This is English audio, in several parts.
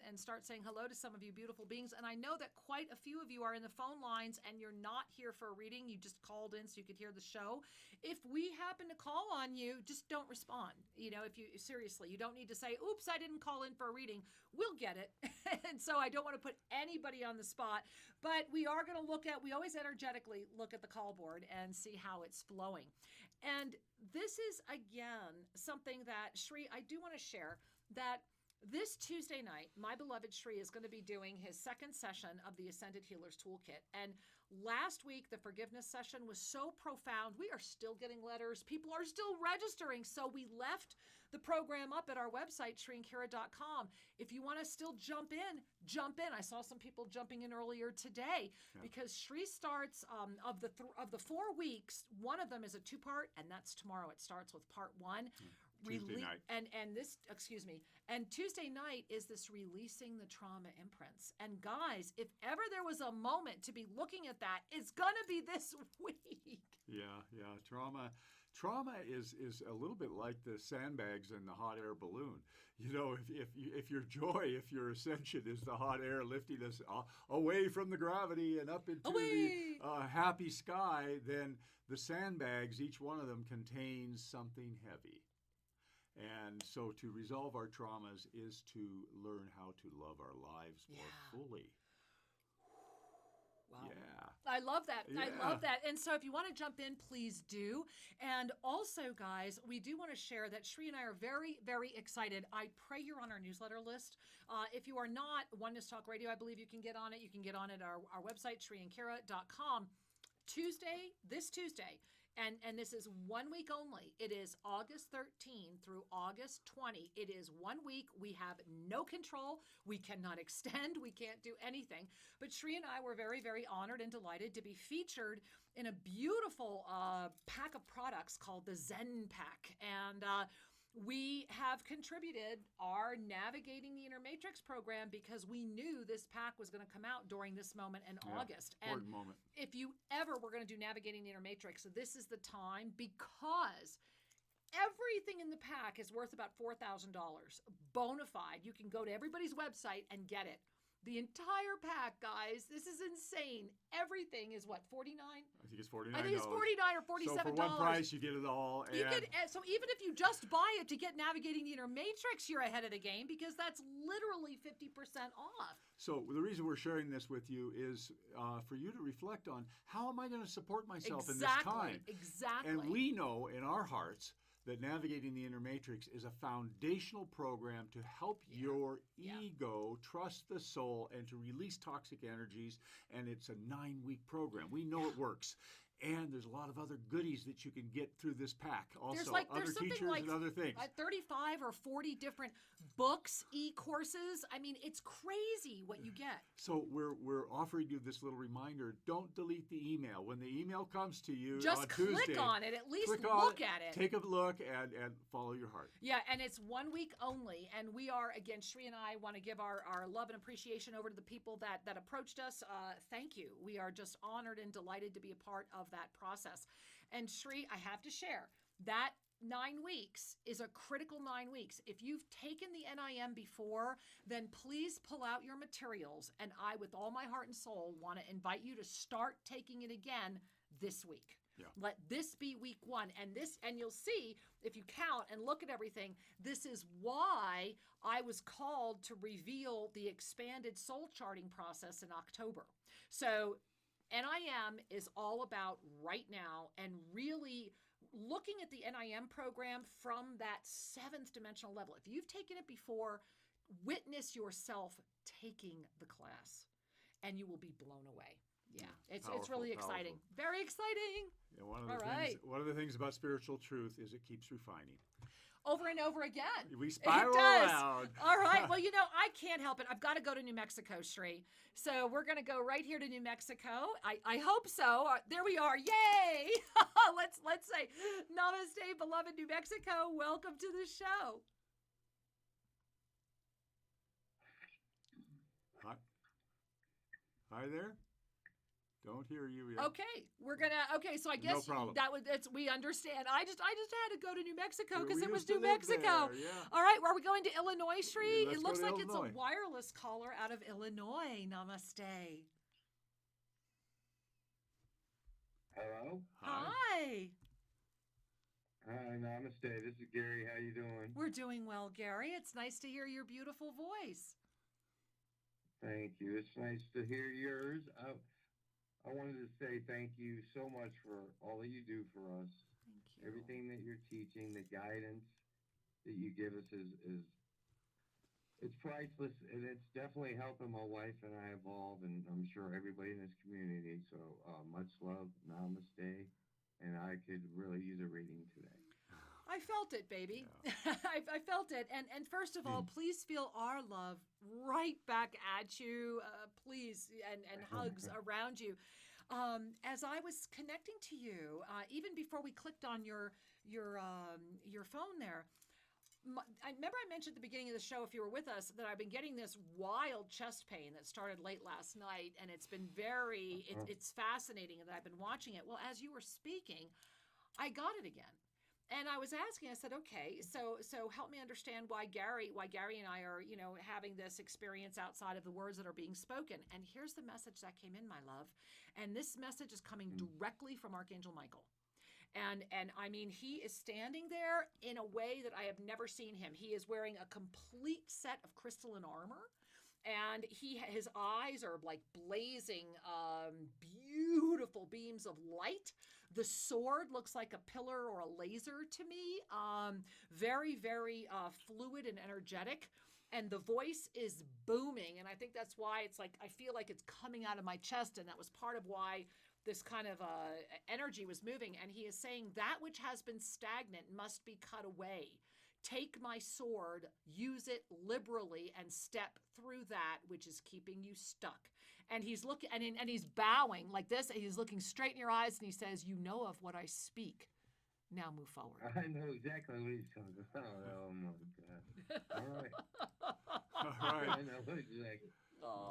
and start saying hello to some of you beautiful beings. And I know that quite a few of you are in the phone lines and you're not here for a reading. You just called in so you could hear the show. If we happen to call on you, just don't respond. You know, if you seriously, you don't need to say, oops, I didn't call in for a reading. We'll get it. And so I don't want to put anybody on the spot, but we are going to we always energetically look at the call board and see how it's flowing. And this is, again, something that, Shri, I do want to share that this Tuesday night, my beloved Shri is going to be doing his second session of the Ascended Healers Toolkit. And last week, the forgiveness session was so profound. We are still getting letters. People are still registering. So we left the program up at our website, shriandkara.com. If you want to still jump in, jump in. I saw some people jumping in earlier today because Shri starts of the 4 weeks. One of them is a 2-part, and that's tomorrow. It starts with part 1. Tuesday night. And Tuesday night is this releasing the trauma imprints. And guys, if ever there was a moment to be looking at that, it's gonna be this week. Yeah. Trauma is a little bit like the sandbags and the hot air balloon. You know, if your joy, if your ascension is the hot air lifting us away from the gravity and up into the happy sky, then the sandbags, each one of them contains something heavy. And so to resolve our traumas is to learn how to love our lives more fully. Wow. Yeah. I love that. Yeah. I love that. And so if you want to jump in, please do. And also, guys, we do want to share that Shri and I are very, very excited. I pray you're on our newsletter list. If you are not, Oneness Talk Radio, I believe you can get on it. You can get on it at our website, shriandkara.com. This Tuesday, and this is 1 week only. It is August 13 through August 20. It is 1 week. We have no control. We cannot extend. We can't do anything. But Shri and I were very, very honored and delighted to be featured in a beautiful pack of products called the Zen Pack. And we have contributed our Navigating the Inner Matrix program because we knew this pack was going to come out during this moment in August. And moment. if you ever were going to do Navigating the Inner Matrix, this is the time, because everything in the pack is worth about $4,000. Bona fide. You can go to everybody's website and get it. The entire pack, guys. This is insane. Everything is what, $49? I think it's $49. I think it's $49 or $47. So for one price, you get it all. And So even if you just buy it to get Navigating the Inner Matrix, you're ahead of the game because that's literally 50% off. So the reason we're sharing this with you is for you to reflect on, how am I going to support myself in this time? Exactly. And we know in our hearts that Navigating the Inner Matrix is a foundational program to help your ego trust the soul and to release toxic energies. And it's a 9-week program. We know it works. And there's a lot of other goodies that you can get through this pack. Also, other teachers and other things. 35 or 40 different books, e-courses. I mean, it's crazy what you get. So we're offering you this little reminder. Don't delete the email. When the email comes to you just on Tuesday, click on it. At least look at it. Take a look and follow your heart. Yeah, and it's 1 week only. And we are, again, Shri and I want to give our love and appreciation over to the people that approached us. Thank you. We are just honored and delighted to be a part of that process. And Shri, I have to share that 9 weeks is a critical 9 weeks. If you've taken the NIM before, then please pull out your materials. And I, with all my heart and soul, want to invite you to start taking it again this week. Yeah. Let this be week 1. And you'll see, if you count and look at everything, this is why I was called to reveal the expanded soul charting process in October. So NIM is all about right now and really looking at the NIM program from that 7th dimensional level. If you've taken it before, witness yourself taking the class and you will be blown away. Yeah, it's really exciting. Powerful. Very exciting. Yeah, one of the things about spiritual truth is it keeps refining. Over and over again. We spiral it does. around. All right. Well, I can't help it. I've got to go to New Mexico, Shri. So we're going to go right here to New Mexico. I hope so. There we are. Yay. Let's say namaste, beloved New Mexico. Welcome to the show. Hi there. Don't hear you yet. Okay, so I guess problem. we understand. I just had to go to New Mexico because We it was used to New live Mexico. there, yeah. All right, are we going to Illinois, Sri? Let's It go looks to like it's Illinois. a wireless caller out of Illinois. Namaste. Hello? Hi. Hi, namaste. This is Gary. How you doing? We're doing well, Gary. It's nice to hear your beautiful voice. Thank you. It's nice to hear yours. I wanted to say thank you so much for all that you do for us. Thank you. Everything that you're teaching, the guidance that you give us is it's priceless, and it's definitely helping my wife and I evolve, and I'm sure everybody in this community. So much love, namaste, and I could really use a reading today. I felt it, baby. Yeah. I felt it. And first of all, please feel our love right back at you, please, and hugs around you. As I was connecting to you, even before we clicked on your phone there, I remember I mentioned at the beginning of the show, if you were with us, that I've been getting this wild chest pain that started late last night, and it's been it's fascinating that I've been watching it. Well, as you were speaking, I got it again. And I was asking, I said, okay, so help me understand why Gary and I are, having this experience outside of the words that are being spoken. And here's the message that came in, my love. And this message is coming directly from Archangel Michael. And I mean, he is standing there in a way that I have never seen him. He is wearing a complete set of crystalline armor. And his eyes are like blazing, beautiful beams of light. The sword looks like a pillar or a laser to me. Very, very fluid and energetic. And the voice is booming. And I think that's why it's like, I feel like it's coming out of my chest. And that was part of why this kind of energy was moving. And he is saying that which has been stagnant must be cut away. Take my sword, use it liberally, and step through that which is keeping you stuck. And he's looking, and he's bowing like this. And he's looking straight in your eyes, and he says, "You know of what I speak. Now move forward." I know exactly what he's talking about. Oh my God! All right. All right. I know exactly.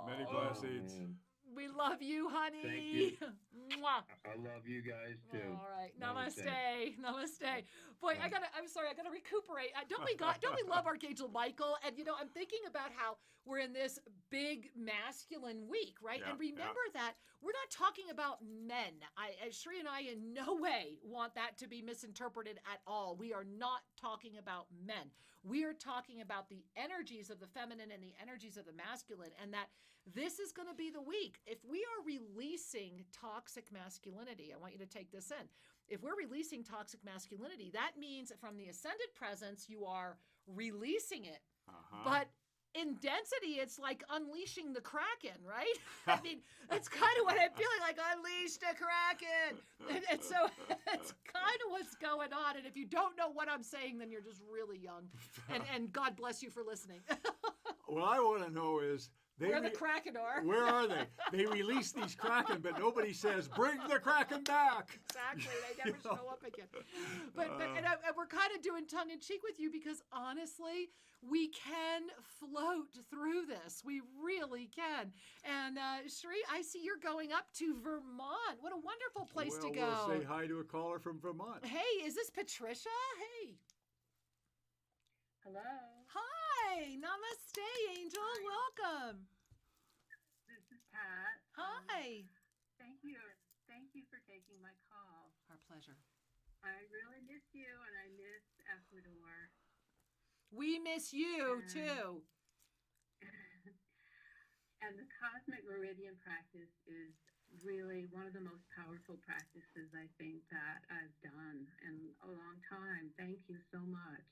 Many blessings. Man. We love you, honey. Thank you. Mwah. I love you guys too. All right, Namaste. namaste. Boy, I'm sorry, I gotta recuperate. Don't we love Archangel Michael? And I'm thinking about how we're in this big masculine week, right? Yeah, and remember that we're not talking about men. Shri and I in no way want that to be misinterpreted at all. We are not talking about men. We are talking about the energies of the feminine and the energies of the masculine, and that this is going to be the week. If we are releasing toxic masculinity, I want you to take this in. If we're releasing toxic masculinity, that means from the ascended presence, you are releasing it. But in density, it's like unleashing the Kraken, right? I mean, that's kind of what I'm feeling like, unleash the Kraken. And so that's kind of what's going on. And if you don't know what I'm saying, then you're just really young. And God bless you for listening. What I want to know is, where the Kraken are. Where are they? They release these Kraken, but nobody says, bring the Kraken back. Exactly. They never show up again. But we're kind of doing tongue-in-cheek with you because, honestly, we can float through this. We really can. And, Shri, I see you're going up to Vermont. What a wonderful place to go. We'll say hi to a caller from Vermont. Hey, is this Patricia? Hey. Hello. Hi. Namaste, Angel. Hi. Welcome. This is Pat. Hi. Thank you. Thank you for taking my call. Our pleasure. I really miss you, and I miss Ecuador. We miss you, too. And the cosmic meridian practice is really one of the most powerful practices I think that I've done in a long time. Thank you so much.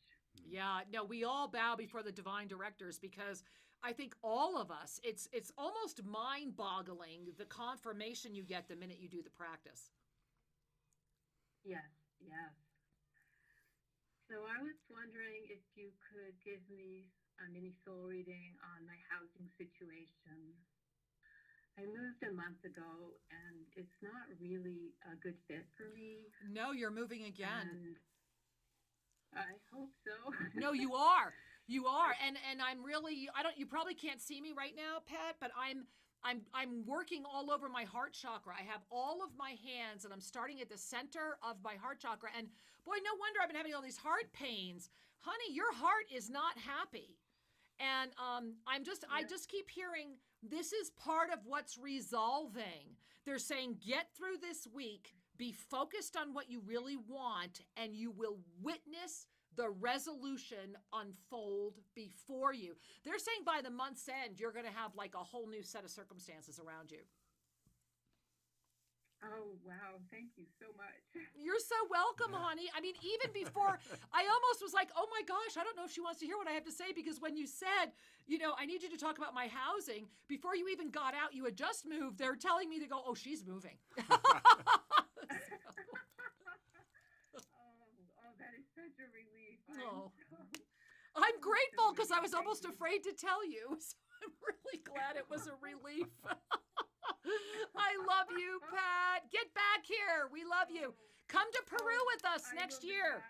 Yeah, no, we all bow before the divine directors because I think all of us, it's almost mind-boggling the confirmation you get the minute you do the practice. Yes, yes. So I was wondering if you could give me a mini soul reading on my housing situation. I moved a month ago, and it's not really a good fit for me. No, you're moving again. And I hope so. No, you are. You are. And I'm really, you probably can't see me right now, Pat, but I'm I'm working all over my heart chakra. I have all of my hands, and I'm starting at the center of my heart chakra. And boy, no wonder I've been having all these heart pains. Honey, your heart is not happy. And I just keep hearing this is part of what's resolving. They're saying, get through this week, be focused on what you really want, and you will witness the resolution unfold before you. They're saying by the month's end, you're going to have like a whole new set of circumstances around you. Oh, wow. Thank you so much. You're so welcome, honey. I mean, even before, I almost was like, oh my gosh, I don't know if she wants to hear what I have to say, because when you said, I need you to talk about my housing, before you even got out, you had just moved. They're telling me to go, oh, she's moving. That is such a relief. I'm grateful because I was almost afraid to tell you. So I'm really glad it was a relief. I love you, Pat. Get back here. We love you. Come to Peru with us next year.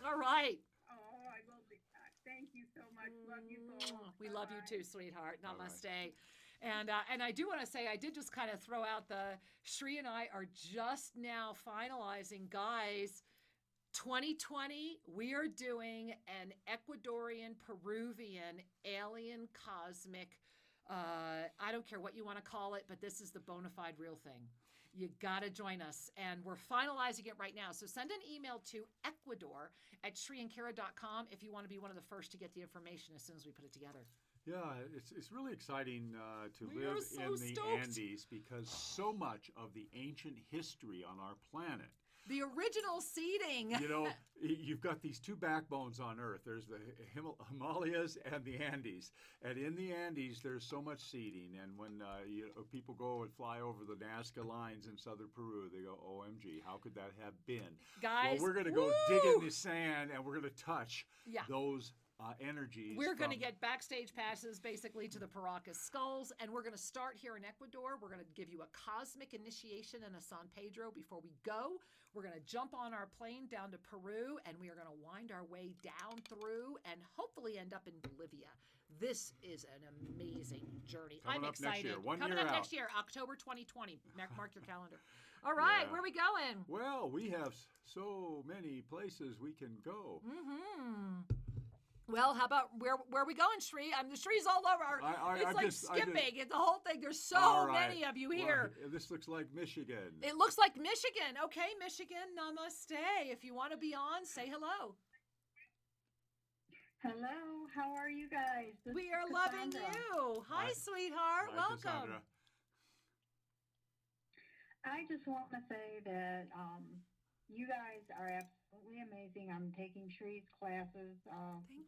All right. Oh, I will be back. Thank you so much. Love you both. We love you too, sweetheart. Namaste. Right. And I do want to say, I did just kind of throw out Shri and I are just now finalizing, guys. 2020, we are doing an Ecuadorian, Peruvian, alien, cosmic, I don't care what you want to call it, but this is the bona fide real thing. You got to join us. And we're finalizing it right now. So send an email to ecuador@shriandkara.com if you want to be one of the first to get the information as soon as we put it together. Yeah, it's really exciting to live in the Andes, because so much of the ancient history on our planet, the original seeding. You've got these two backbones on Earth. There's the Himalayas and the Andes. And in the Andes, there's so much seeding. And when people go and fly over the Nazca lines in southern Peru, they go, OMG, how could that have been? Guys, well, we're going to go dig in the sand, and we're going to touch those energies. We're going to get backstage passes basically to the Paracas skulls, and we're going to start here in Ecuador. We're going to give you a cosmic initiation in a San Pedro before we go. We're going to jump on our plane down to Peru, and we are going to wind our way down through and hopefully end up in Bolivia. This is an amazing journey. I'm excited. Coming up next year, October 2020. Mark your calendar. All right, where are we going? Well, we have so many places we can go. Mm-hmm. Well, how about where are we going, Shri? The Shri's all over. It's skipping. It's the whole thing. There's so many of you here. Well, this looks like Michigan. It looks like Michigan. Okay, Michigan, namaste. If you want to be on, say hello. Hello. How are you guys? We are loving you. Hi, sweetheart. Hi, welcome. Cassandra. I just want to say that you guys are absolutely amazing. I'm taking Shri's classes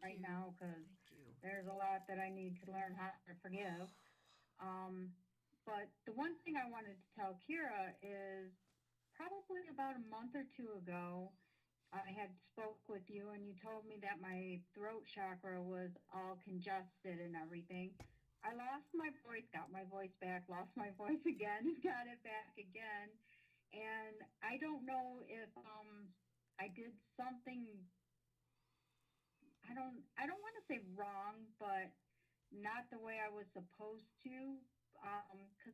right now because there's a lot that I need to learn how to forgive. But the one thing I wanted to tell Kira is probably about a month or two ago, I had spoke with you and you told me that my throat chakra was all congested and everything. I lost my voice, got my voice back, lost my voice again, got it back again. And I don't know if I did something, I don't want to say wrong, but not the way I was supposed to, because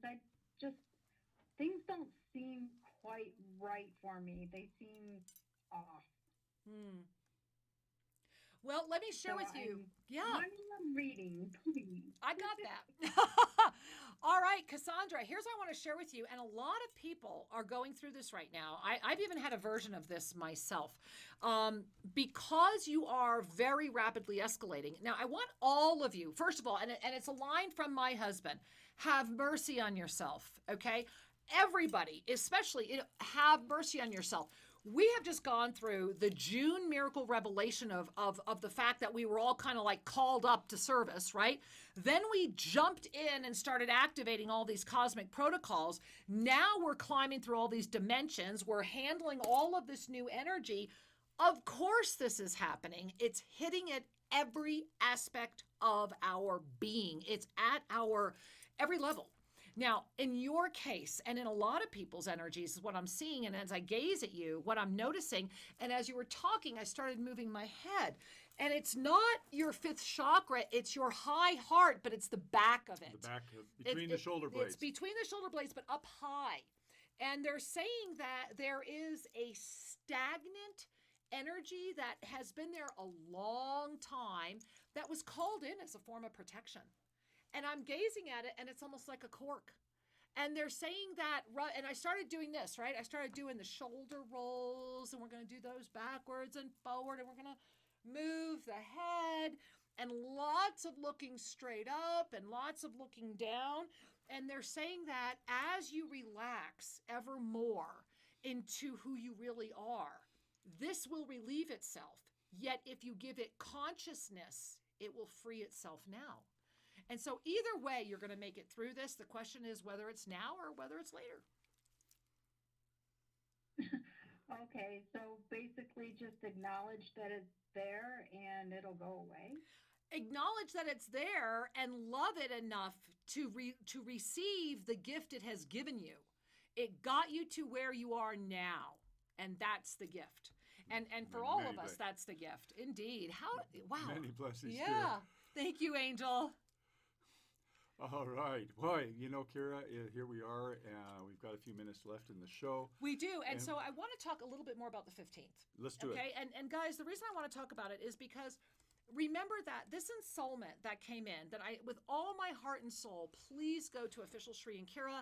things don't seem quite right for me. They seem off. Well, let me share with you. I'm reading, please. I got that. All right, Cassandra, here's what I want to share with you. And a lot of people are going through this right now. I've even had a version of this myself. Because you are very rapidly escalating. Now, I want all of you, first of all, and it's a line from my husband, have mercy on yourself, okay? Everybody, especially, have mercy on yourself. We have just gone through the June miracle revelation of the fact that we were all kind of like called up to service, right? Then we jumped in and started activating all these cosmic protocols. Now we're climbing through all these dimensions. We're handling all of this new energy. Of course this is happening. It's hitting at every aspect of our being. It's at our every level. Now, in your case, and in a lot of people's energies, is what I'm seeing. And as I gaze at you, what I'm noticing, and as you were talking, I started moving my head. And it's not your fifth chakra, it's your high heart, but it's the back of it. The back, between the shoulder blades. It's between the shoulder blades, but up high. And they're saying that there is a stagnant energy that has been there a long time that was called in as a form of protection. And I'm gazing at it, and it's almost like a cork. And they're saying that, and I started doing this, right? I started doing the shoulder rolls, and we're going to do those backwards and forward, and we're going to move the head, and lots of looking straight up and lots of looking down. And they're saying that as you relax ever more into who you really are, this will relieve itself. Yet if you give it consciousness, it will free itself now. And so either way, you're going to make it through this. The question is whether it's now or whether it's later. Okay, so basically just acknowledge that it's there and it'll go away. Acknowledge that it's there and love it enough to receive the gift it has given you. It got you to where you are now, and that's the gift. And for all of us, that's the gift. Indeed. Wow. Many blessings. Yeah. Thank you, Angel. All right. Boy, Kira, here we are. We've got a few minutes left in the show. We do. And so I want to talk a little bit more about the 15th. Let's do it. Okay. And guys, the reason I want to talk about it is because remember that this insoulment that came in, that I, with all my heart and soul, please go to Official Shri and Kira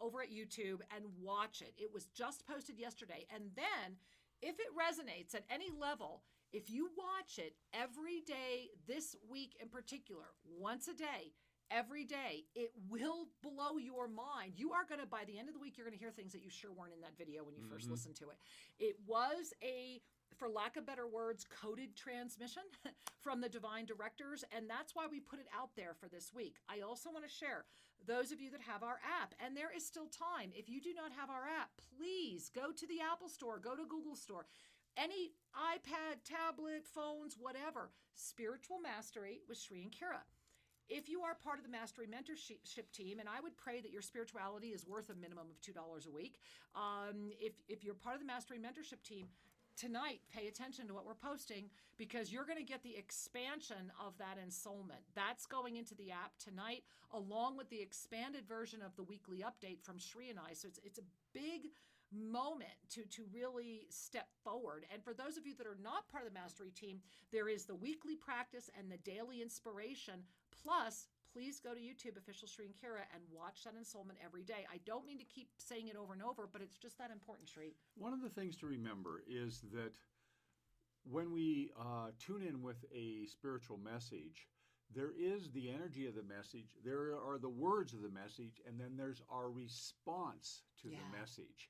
over at YouTube and watch it. It was just posted yesterday. And then if it resonates at any level, if you watch it every day this week in particular, once a day, every day, it will blow your mind. You are going to, by the end of the week, you're going to hear things that you sure weren't in that video when you first listened to it. It was a, for lack of better words, coded transmission from the divine directors, and that's why we put it out there for this week. I also want to share, those of you that have our app, and there is still time. If you do not have our app, please go to the Apple Store, go to Google Store, any iPad, tablet, phones, whatever. Spiritual Mastery with Shri and Kira. If you are part of the Mastery Mentorship team, and I would pray that your spirituality is worth a minimum of $2 a week. If you're part of the Mastery Mentorship team, tonight, pay attention to what we're posting, because you're going to get the expansion of that insoulment. That's going into the app tonight, along with the expanded version of the weekly update from Shri and I. So it's a big moment to really step forward. And for those of you that are not part of the Mastery team, there is the weekly practice and the daily inspiration. Plus, please go to YouTube, Official Shri and Kira, and watch that insoulment every day. I don't mean to keep saying it over and over, but it's just that important, Shri. One of the things to remember is that when we tune in with a spiritual message, there is the energy of the message, there are the words of the message, and then there's our response to the message.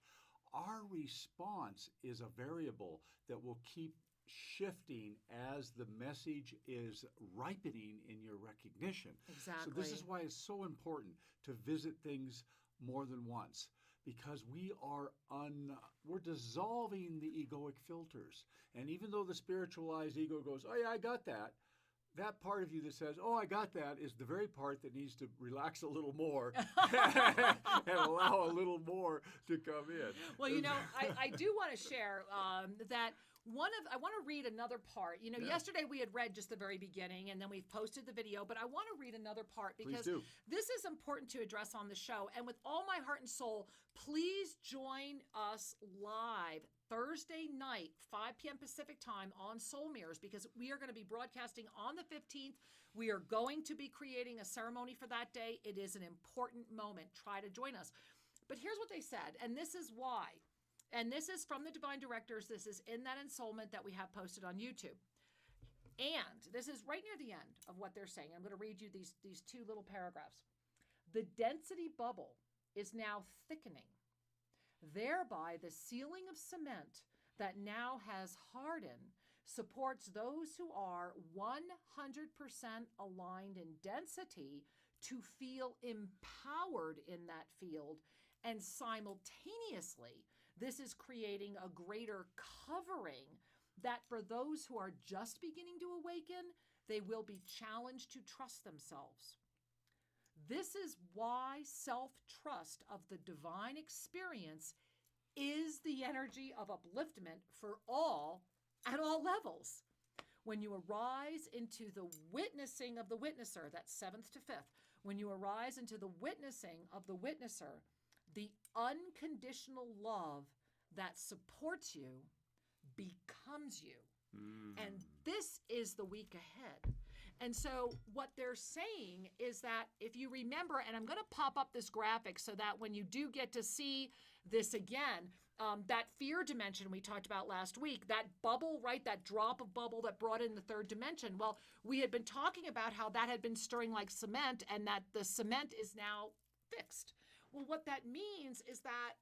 Our response is a variable that will keep shifting as the message is ripening in your recognition. Exactly. So this is why it's so important to visit things more than once, because we're dissolving the egoic filters. And even though the spiritualized ego goes, oh yeah, I got that, that part of you that says, oh, I got that, is the very part that needs to relax a little more and allow a little more to come in. Well, I do want to share that I want to read another part. Yesterday we had read just the very beginning, and then we've posted the video, but I want to read another part because this is important to address on the show. And with all my heart and soul, please join us live Thursday night, 5 p.m. Pacific time on Soul Mirrors, because we are going to be broadcasting on the 15th. We are going to be creating a ceremony for that day. It is an important moment. Try to join us. But here's what they said, and this is why. And this is from the Divine Directors. This is in that insoulment that we have posted on YouTube. And this is right near the end of what they're saying. I'm going to read you these two little paragraphs. The density bubble is now thickening. Thereby, the ceiling of cement that now has hardened supports those who are 100% aligned in density to feel empowered in that field. And simultaneously, this is creating a greater covering that for those who are just beginning to awaken, they will be challenged to trust themselves. This is why self-trust of the divine experience is the energy of upliftment for all at all levels. When you arise into the witnessing of the witnesser, that's 7th to 5th, when you arise into the witnessing of the witnesser, the unconditional love that supports you becomes you. And this is the week ahead. And so what they're saying is that if you remember, and I'm going to pop up this graphic so that when you do get to see this again, that fear dimension we talked about last week, that bubble, right, that drop of bubble that brought in the third dimension. Well, we had been talking about how that had been stirring like cement and that the cement is now fixed. Well, what that means is that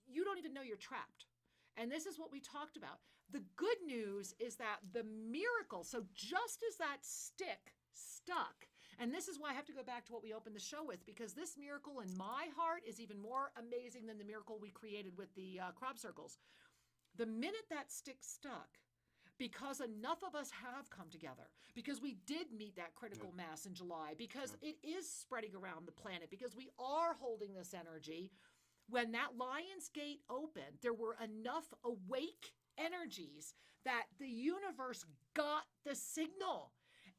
you don't even know you're trapped. And this is what we talked about. The good news is that the miracle, so just as that stick stuck, and this is why I have to go back to what we opened the show with, because this miracle in my heart is even more amazing than the miracle we created with the crop circles. The minute that stick stuck, because enough of us have come together, because we did meet that critical mass in July, because it is spreading around the planet, because we are holding this energy. When that Lion's Gate opened, there were enough awake energies that the universe got the signal.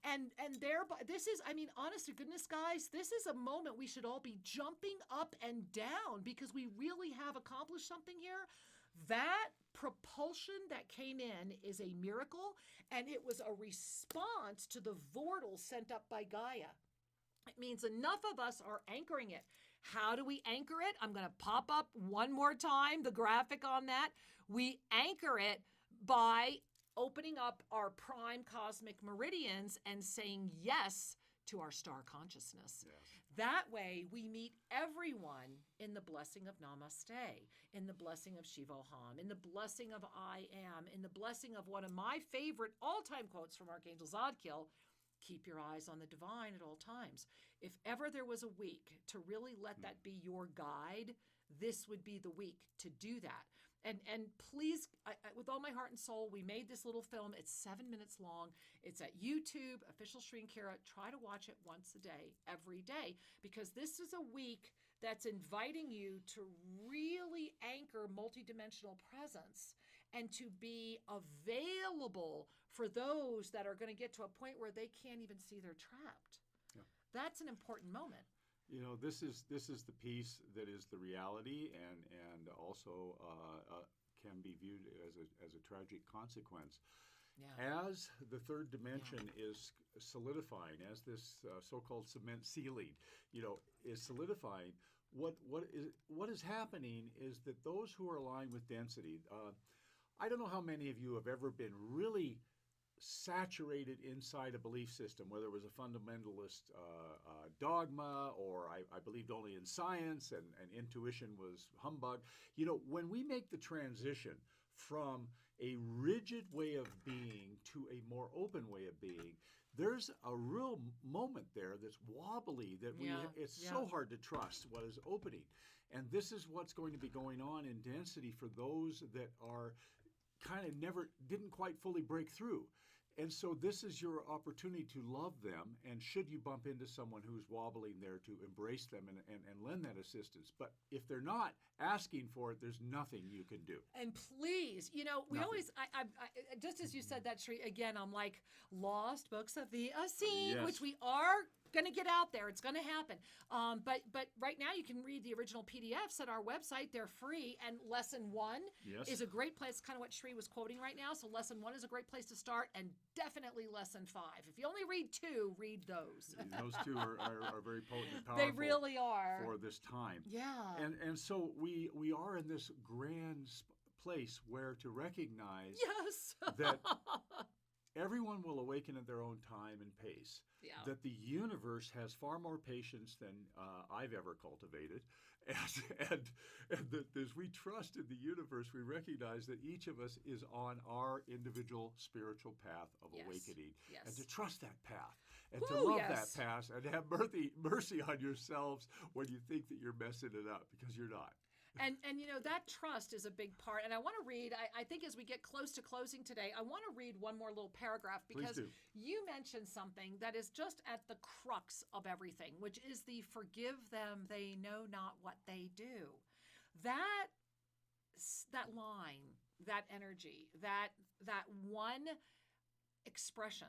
And thereby, this is, I mean, honest to goodness, guys, this is a moment we should all be jumping up and down because we really have accomplished something here. That propulsion that came in is a miracle, and it was a response to the vortal sent up by Gaia. It means enough of us are anchoring it. How do we anchor it? I'm going to pop up one more time the graphic on that. We anchor it by opening up our prime cosmic meridians and saying yes to our star consciousness. Yes. That way, we meet everyone in the blessing of Namaste, in the blessing of Shivoham, in the blessing of I Am, in the blessing of one of my favorite all-time quotes from Archangel Zadkiel, keep your eyes on the divine at all times. If ever there was a week to really let that be your guide, this would be the week to do that. And please, with all my heart and soul, we made this little film. It's 7 minutes long. It's at YouTube, official Sri and Kira. Try to watch it once a day, every day, because this is a week that's inviting you to really anchor multidimensional presence and to be available for those that are going to get to a point where they can't even see they're trapped. Yeah. That's an important moment. You know, this is the piece that is the reality, and also can be viewed as a tragic consequence. Yeah. As the third dimension is solidifying, as this so-called cement ceiling, is solidifying, what is happening is that those who are aligned with density, I don't know how many of you have ever been really saturated inside a belief system, whether it was a fundamentalist dogma or I believed only in science and intuition was humbug. When we make the transition from a rigid way of being to a more open way of being, there's a real moment there that's wobbly, that it's so hard to trust what is opening. And this is what's going to be going on in density for those that are kind of didn't quite fully break through. And so this is your opportunity to love them, and should you bump into someone who's wobbling there, to embrace them and lend that assistance. But if they're not asking for it, there's nothing you can do. And please, we Nothing. always, I just as you said that, Sri, again, I'm like, lost books of the Ascension, Yes. which we are going to get out there. It's going to happen. But right now you can read the original PDFs at our website. They're free. And lesson 1 Yes. is a great place, kind of what Sri was quoting right now. So lesson 1 is a great place to start, and definitely lesson 5. If you only read 2, read those. Those two are very potent and powerful. They really are. For this time. Yeah. And so we are in this grand place where to recognize Yes. that everyone will awaken at their own time and pace. Yeah. That the universe has far more patience than I've ever cultivated. And that as we trust in the universe, we recognize that each of us is on our individual spiritual path of awakening. Yes. And to trust that path. And to Woo, love yes. that path. And have mercy on yourselves when you think that you're messing it up, because you're not. And that trust is a big part. And I want to read, I think as we get close to closing today, I want to read one more little paragraph because you mentioned something that is just at the crux of everything, which is the forgive them, they know not what they do. That line, that energy, that one expression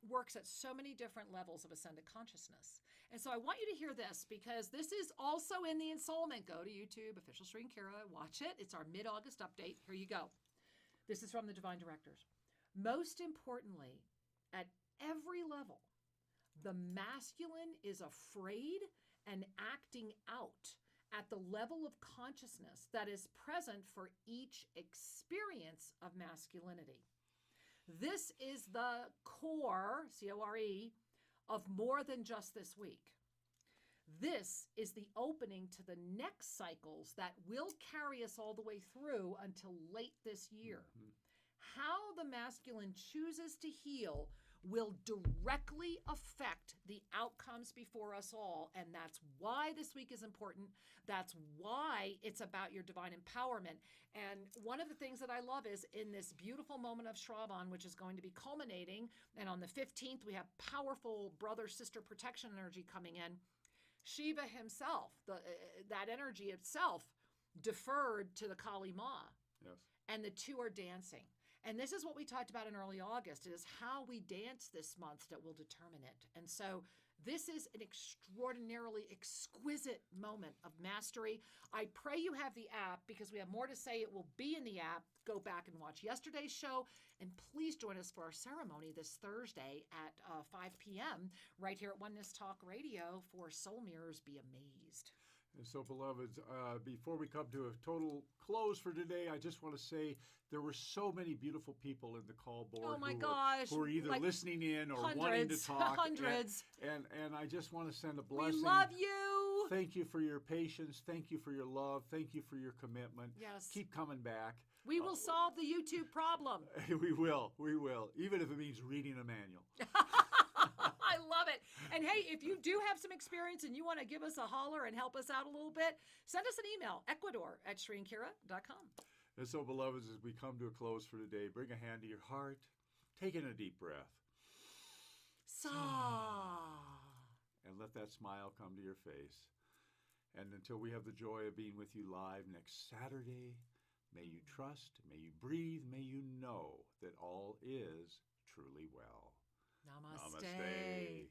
works at so many different levels of ascended consciousness. And so I want you to hear this because this is also in the Insoulment. Go to YouTube, Official Sri and Kira, watch it. It's our mid-August update. Here you go. This is from the Divine Directors. Most importantly, at every level, the masculine is afraid and acting out at the level of consciousness that is present for each experience of masculinity. This is the core, C-O-R-E, of more than just this week. This is the opening to the next cycles that will carry us all the way through until late this year. Mm-hmm. How the masculine chooses to heal will directly affect the outcomes before us all. And that's why this week is important. That's why it's about your divine empowerment. And one of the things that I love is in this beautiful moment of Shravan, which is going to be culminating, and on the 15th, we have powerful brother-sister protection energy coming in. Shiva himself, that energy itself, deferred to the Kali Ma. Yes. And the two are dancing. And this is what we talked about in early August. It is how we dance this month that will determine it. And so this is an extraordinarily exquisite moment of mastery. I pray you have the app because we have more to say. It will be in the app. Go back and watch yesterday's show. And please join us for our ceremony this Thursday at 5 p.m. right here at Oneness Talk Radio for Soul Mirrors. Be amazed. And so, beloveds, before we come to a total close for today, I just want to say there were so many beautiful people in the call board who were either listening in or wanting to talk. Hundreds. And I just want to send a blessing. We love you. Thank you for your patience. Thank you for your love. Thank you for your commitment. Yes. Keep coming back. We will solve the YouTube problem. We will. Even if it means reading a manual. I love it. And hey, if you do have some experience and you want to give us a holler and help us out a little bit, send us an email, ecuador@shriankira.com. And so, beloveds, as we come to a close for today, bring a hand to your heart, take in a deep breath. And let that smile come to your face. And until we have the joy of being with you live next Saturday, may you trust, may you breathe, may you know that all is truly well. Namaste. Namaste.